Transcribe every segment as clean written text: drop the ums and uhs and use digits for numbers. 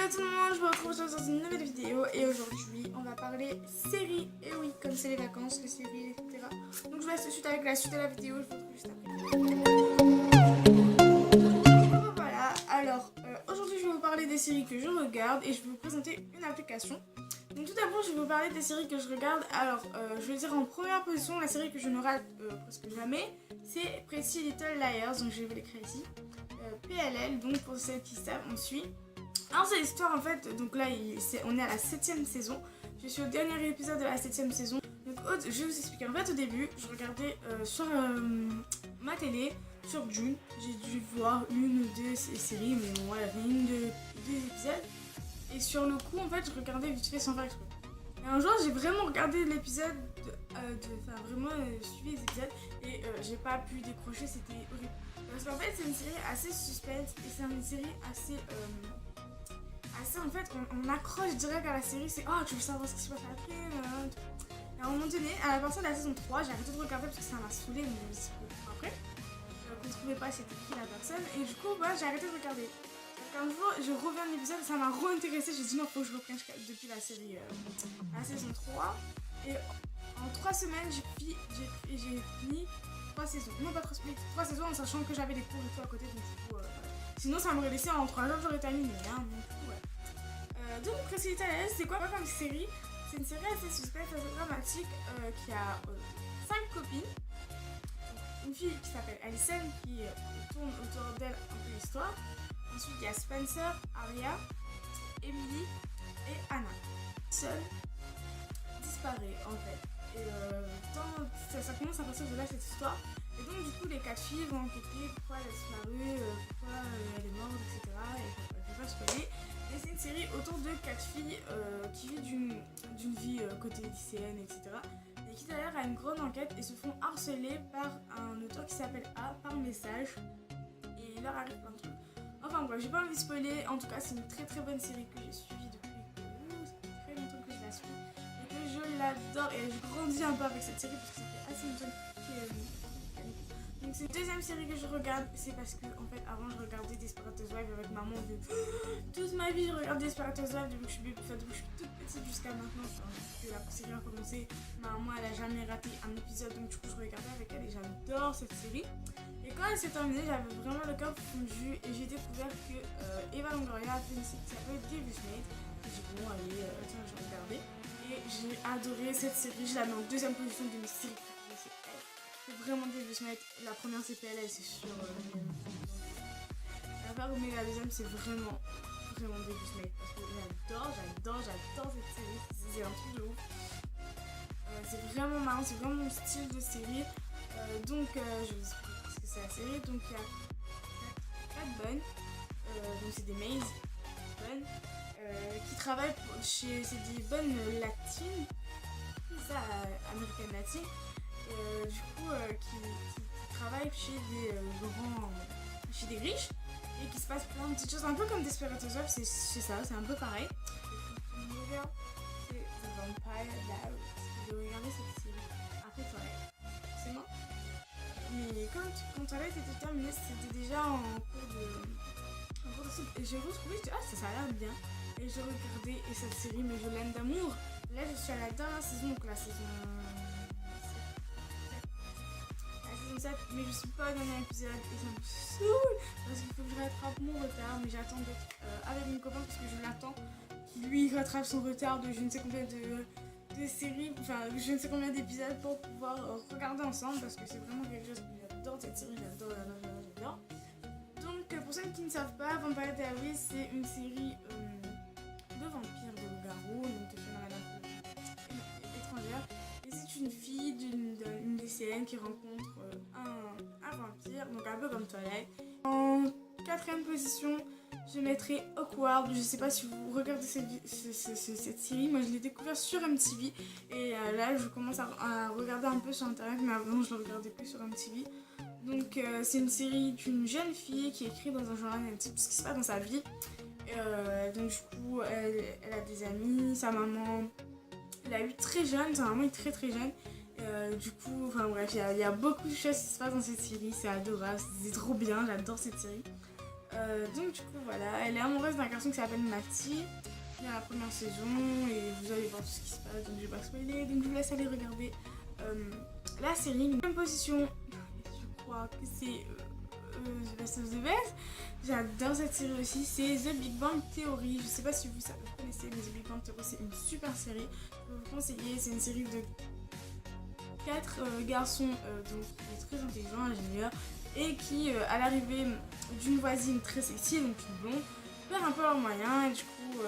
tout le monde, je me retrouve dans une nouvelle vidéo et aujourd'hui on va parler séries. Et oui, comme c'est les vacances, les séries, etc. Donc je vous laisse tout de suite avec la suite de la vidéo, je vous retrouve juste après. Voilà, alors aujourd'hui je vais vous parler des séries que je regarde et je vais vous présenter une application. Donc tout d'abord je vais vous parler des séries que je regarde. Alors je vais dire en première position la série que je ne rate presque jamais, c'est Pretty Little Liars, donc je vais vous l'écrire ici. PLL, donc pour celles qui savent, on suit. Alors c'est l'histoire en fait, donc là on est à la 7ème saison. Je suis au dernier épisode de la 7ème saison. Donc je vais vous expliquer. En fait au début, je regardais sur ma télé, sur June. J'ai dû voir une ou deux séries, mais bon voilà, il y avait deux épisodes. Et sur le coup en fait, je regardais vite fait sans faire exprès. Et un jour j'ai vraiment regardé l'épisode, enfin vraiment suivi les épisodes et j'ai pas pu décrocher, c'était horrible. Parce qu'en fait c'est une série assez suspense et c'est une série assez en fait on accroche direct à la série, c'est oh tu veux savoir ce qui se passe après. Et à un moment donné, à la partir de la saison 3, j'ai arrêté de regarder parce que ça m'a saoulé, mais je me suis dit après qu'on ne trouvait pas c'était qui la personne et du coup j'ai arrêté de regarder. Donc un jour je reviens de l'épisode, ça m'a re-intéressé, j'ai dit non faut que je reprenne depuis la série, la saison 3 et en 3 semaines j'ai fini 3 saisons, non pas 3 saisons en sachant que j'avais des cours et tout à côté donc du coup sinon ça m'aurait laissé en 3 jours j'aurais terminé hein, donc du coup ouais. Donc Pretty Little Liars c'est quoi comme série? C'est une série assez suspense, assez dramatique qui a 5 copines. Une fille qui s'appelle Alison qui tourne autour d'elle un peu l'histoire. Ensuite il y a Spencer, Aria, Emily et Anna. Seule disparaît en fait. Et ça commence à partir de là cette histoire. Et donc du coup les 4 filles vont enquêter pourquoi elle a disparu, pourquoi elle est morte, etc. Et je vais pas spoiler. Et c'est une série autour de 4 filles qui vivent d'une vie côté lycéenne, etc. Et qui d'ailleurs a une grande enquête et se font harceler par un auteur qui s'appelle A par message. Et il leur arrive plein de trucs. Enfin bref, j'ai pas envie de spoiler. En tout cas, c'est une très très bonne série que j'ai suivie depuis très longtemps que je la suis. Et que je l'adore. Et je grandis un peu avec cette série parce que c'était assez longtemps donc c'est la deuxième série que je regarde, c'est parce que en fait avant je regardais Desperate Housewives avec maman toute ma vie je regarde Desperate Housewives depuis que je suis toute petite jusqu'à maintenant, enfin, depuis que la série a commencé, maman elle a jamais raté un épisode donc du coup je regardais avec elle et j'adore cette série. Et quand elle s'est terminée j'avais vraiment le cœur fondu et j'ai découvert que Eva Longoria a fait une série qui s'appelle Devil's Made et j'ai dit bon allez tiens je vais regarder et j'ai adoré cette série, je la mets en deuxième position de mes séries préférées, c'est elle. C'est vraiment Devil's Made. La première c'est PLL, c'est sûr. Mais la deuxième c'est vraiment Devil's Made parce que j'adore cette série. C'est un truc de ouf. C'est vraiment marrant, c'est vraiment mon style de série. Donc je vous explique ce que c'est la série. Donc il y a 4 bonnes. Donc c'est des maids bonnes qui travaillent c'est des bonnes latines. C'est ça, américaines latines. Du coup qui travaillent chez des riches et qui se passe plein de petites choses un peu comme Desperate Housewives, c'est ça, c'est un peu pareil. C'est The Vampire Diaries. Je vais regarder cette série après Twilight, forcément. Mais quand Twilight était terminée, c'était déjà en cours de cycle. Et j'ai retrouvé, je dis ça a l'air bien. Et j'ai regardé et cette série, mais je l'aime d'amour. Là je suis à la dernière saison, donc la saison 7, mais je suis pas au dernier épisode et ça me saoule parce qu'il faut que je rattrape mon retard, mais j'attends d'être avec mon copain parce que je l'attends qui lui rattrape son retard de je ne sais combien de séries, enfin je ne sais combien d'épisodes pour pouvoir regarder ensemble parce que c'est vraiment quelque chose que j'adore cette série, j'adore. Donc pour ceux qui ne savent pas, Vampire Diaries c'est une série de vampires, de loups-garous, donc de phénomènes étrangères. Et c'est une fille d'une lycéenne qui rencontre un vampire, donc un peu comme Twilight. En 4ème position, je mettrai Awkward. Je sais pas si vous regardez cette série, moi je l'ai découvert sur MTV et là je commence à regarder un peu sur internet, mais avant je ne regardais plus sur MTV. Donc c'est une série d'une jeune fille qui écrit dans un journal intime ce qui se passe dans sa vie. Donc du coup elle a des amis, sa maman l'a eu très jeune, sa maman est très très jeune. Du coup, enfin bref, il y a beaucoup de choses qui se passent dans cette série, c'est adorable, c'est trop bien, j'adore cette série. Donc du coup voilà, elle est amoureuse d'un garçon qui s'appelle Matty dans la première saison et vous allez voir tout ce qui se passe, donc je vais pas spoiler, donc je vous laisse aller regarder la série. Deuxième position, je crois que c'est The Best of the Best. J'adore cette série aussi, c'est The Big Bang Theory. Je sais pas si vous connaissez, mais The Big Bang Theory c'est une super série. Je peux vous conseiller, c'est une série de 4 garçons donc très intelligents, ingénieurs, et qui à l'arrivée d'une voisine très sexy, donc une blonde, perd un peu leurs moyens et du coup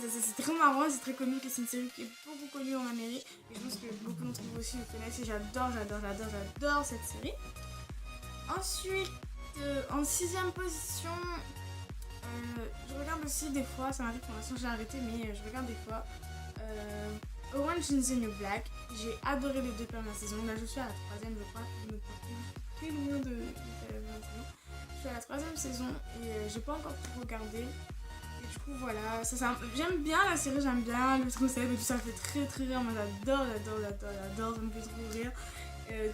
c'est très marrant, c'est très comique et c'est une série qui est beaucoup connue en Amérique et je pense que beaucoup d'entre vous aussi le connaissent et j'adore cette série. Ensuite en 6ème position, je regarde aussi des fois, ça m'arrive pour l'instant j'ai arrêté mais je regarde des fois Orange is the New Black. J'ai adoré les 2 premières saisons, là je suis à la 3ème je crois, je me trouve très loin de la saison. Je suis à la 3ème saison et j'ai pas encore tout regardé. Et du coup voilà, j'aime bien la série, j'aime bien le concept et tout ça, fait très rire, moi j'adore, ça me fait trop rire.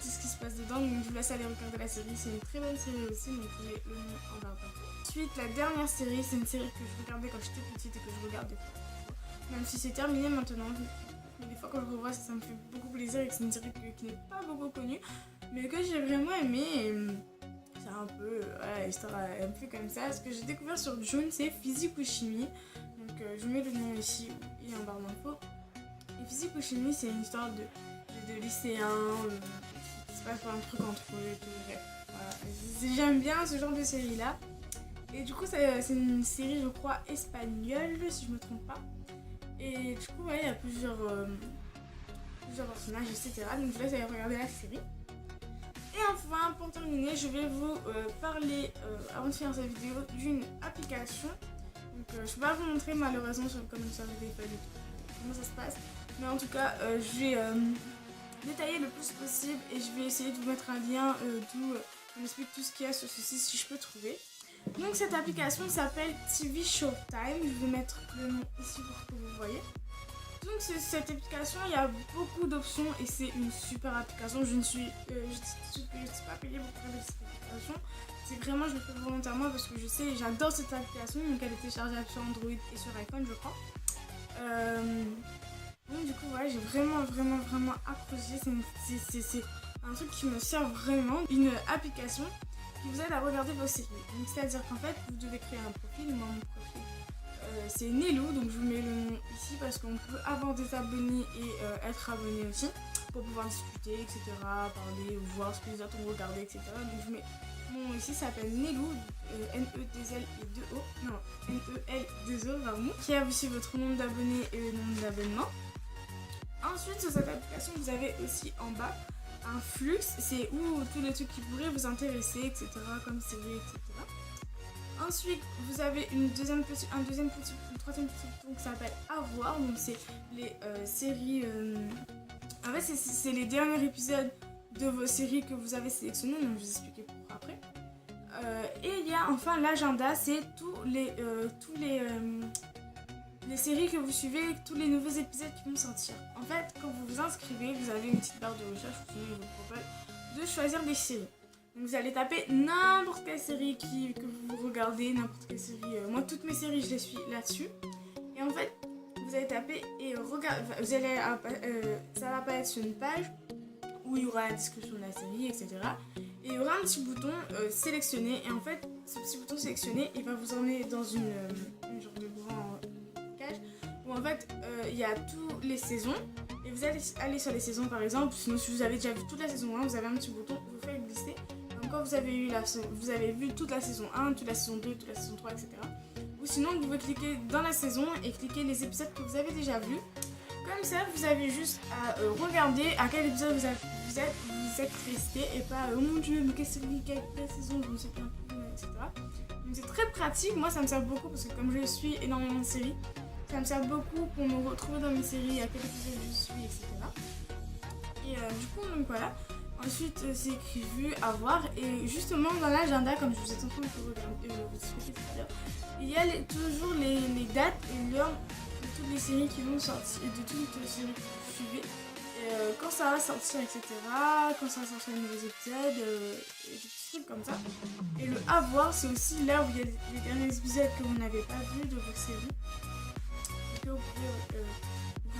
Tout ce qui se passe dedans, donc je vous laisse aller regarder la série, c'est une très bonne série aussi, donc vous pouvez le nom en barre d'infos. Ensuite la dernière série, c'est une série que je regardais quand j'étais petite et que je regarde des fois. Même si c'est terminé maintenant, mais des fois quand je revois ça me fait beaucoup plaisir et que c'est une série qui n'est pas beaucoup connue, mais que j'ai vraiment aimé. C'est un peu, voilà, l'histoire est un peu comme ça. Ce que j'ai découvert sur June, c'est Physique ou Chimie. Donc je mets le nom ici, il est en barre d'infos. Et Physique ou Chimie, c'est une histoire de lycéens qui se passe un truc entre eux et tout. Bref, voilà. J'aime bien ce genre de série-là. Et du coup, c'est une série, je crois, espagnole, si je me trompe pas. Et du coup, ouais, il y a plusieurs personnages, etc. Donc je vous laisse aller regarder la série. Et enfin, pour terminer, je vais vous parler, avant de finir cette vidéo, d'une application. Donc je ne peux pas vous montrer malheureusement sur le connexion de téléphone comment ça se passe. Mais en tout cas, je vais détailler le plus possible et je vais essayer de vous mettre un lien d'où on explique tout ce qu'il y a sur ceci si je peux trouver. Donc cette application s'appelle TV Showtime. Je vais mettre le nom ici pour que vous voyez. Donc cette application, il y a beaucoup d'options et c'est une super application. Je ne suis pas payée pour faire cette application. C'est vraiment, je le fais volontairement parce que j'adore cette application. Donc elle est téléchargeable sur Android et sur iPhone, je crois. Donc du coup, ouais, j'ai vraiment accroché. C'est un truc qui me sert vraiment. Une application qui vous aide à regarder vos séries. Donc c'est-à-dire qu'en fait, vous devez créer un profil. Moi, mon profil, c'est Nelou, donc je vous mets le nom ici parce qu'on peut avoir des abonnés et être abonné aussi pour pouvoir discuter, etc., parler, voir ce que les autres ont regardé, etc. Donc je mets mon nom ici, ça s'appelle Nelou, N-E-2-L et 2-O, non, N-E-L-2-O, pardon, qui a aussi votre nombre d'abonnés et le nombre d'abonnements. Ensuite, sur cette application, vous avez aussi en bas un flux, c'est où tous les trucs qui pourraient vous intéresser, etc., comme séries, etc. Ensuite, vous avez une troisième petite bouton qui s'appelle Avoir. Donc, c'est les séries. En fait, c'est les derniers épisodes de vos séries que vous avez sélectionnées. Donc, je vais vous expliquer pourquoi après. Et il y a enfin l'agenda. C'est tous les séries que vous suivez, tous les nouveaux épisodes qui vont sortir. En fait, quand vous vous inscrivez, vous avez une petite barre de recherche qui vous propose de choisir des séries. Donc vous allez taper n'importe quelle série que vous regardez, n'importe quelle série. Moi, toutes mes séries, je les suis là-dessus. Et en fait, vous allez taper et regarder. Ça va apparaître sur une page où il y aura la description de la série, etc. Et il y aura un petit bouton sélectionner. Et en fait, ce petit bouton sélectionner, il va vous emmener dans une genre de grand cage où en fait, il y a toutes les saisons. Et vous allez aller sur les saisons par exemple. Sinon, si vous avez déjà vu toute la saison 1, vous avez un petit bouton, vous faites glisser. Quand vous avez vu toute la saison 1, toute la saison 2, toute la saison 3, etc. Ou sinon, vous pouvez cliquer dans la saison et cliquer les épisodes que vous avez déjà vus. Comme ça, vous avez juste à regarder à quel épisode vous êtes resté et pas oh mon dieu, mais quelle saison, je ne sais plus, etc. Donc c'est très pratique. Moi, ça me sert beaucoup parce que comme je suis énormément de séries, ça me sert beaucoup pour me retrouver dans mes séries, à quel épisode je suis, etc. Et du coup, donc voilà. Ensuite, c'est écrit vue, à voir. Et justement, dans l'agenda, comme je vous ai en train de vous expliquer tout à l'heure, il y a toujours les dates et l'heure de toutes les séries qui vont sortir, et de toutes les séries que vous suivez. quand ça va sortir, etc. Quand ça va sortir de nouveaux épisodes, et des petits trucs comme ça. Et le à voir, c'est aussi là où il y a les derniers épisodes que vous n'avez pas vus de vos séries. Et que vous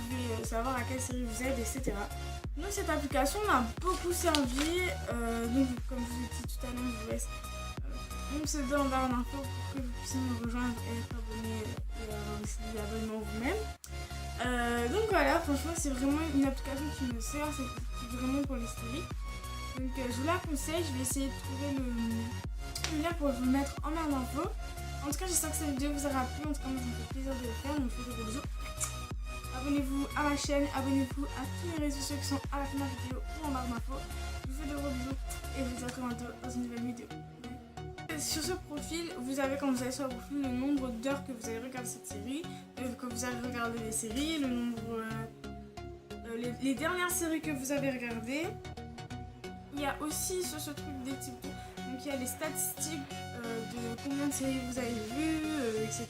pouvez savoir à quelle série vous êtes, etc. Donc cette application m'a beaucoup servi. Donc comme je vous ai dit tout à l'heure, je vous laisse mon pseudo en barre d'infos pour que vous puissiez me rejoindre et être abonné et avoir aussi l'abonnement vous-même. Donc voilà, franchement c'est vraiment une application qui me sert, c'est vraiment pour les séries. Donc je vous la conseille, je vais essayer de trouver le lien pour vous le mettre en barre d'infos. En tout cas j'espère que cette vidéo vous aura plu, en tout cas moi ça me fait plaisir de le faire, donc je vous fais de gros bisous. Abonnez-vous à ma chaîne, abonnez-vous à tous les réseaux sociaux qui sont à la fin de la vidéo ou en barre d'infos. Je vous fais de gros bisous et je vous dis à très bientôt dans une nouvelle vidéo. Sur ce profil, vous avez quand vous allez sur le profil le nombre d'heures que vous avez regardé cette série, que vous avez regardé les séries, le nombre, les dernières séries que vous avez regardées. Il y a aussi sur ce truc des types, donc il y a les statistiques de combien de séries vous avez vues, etc.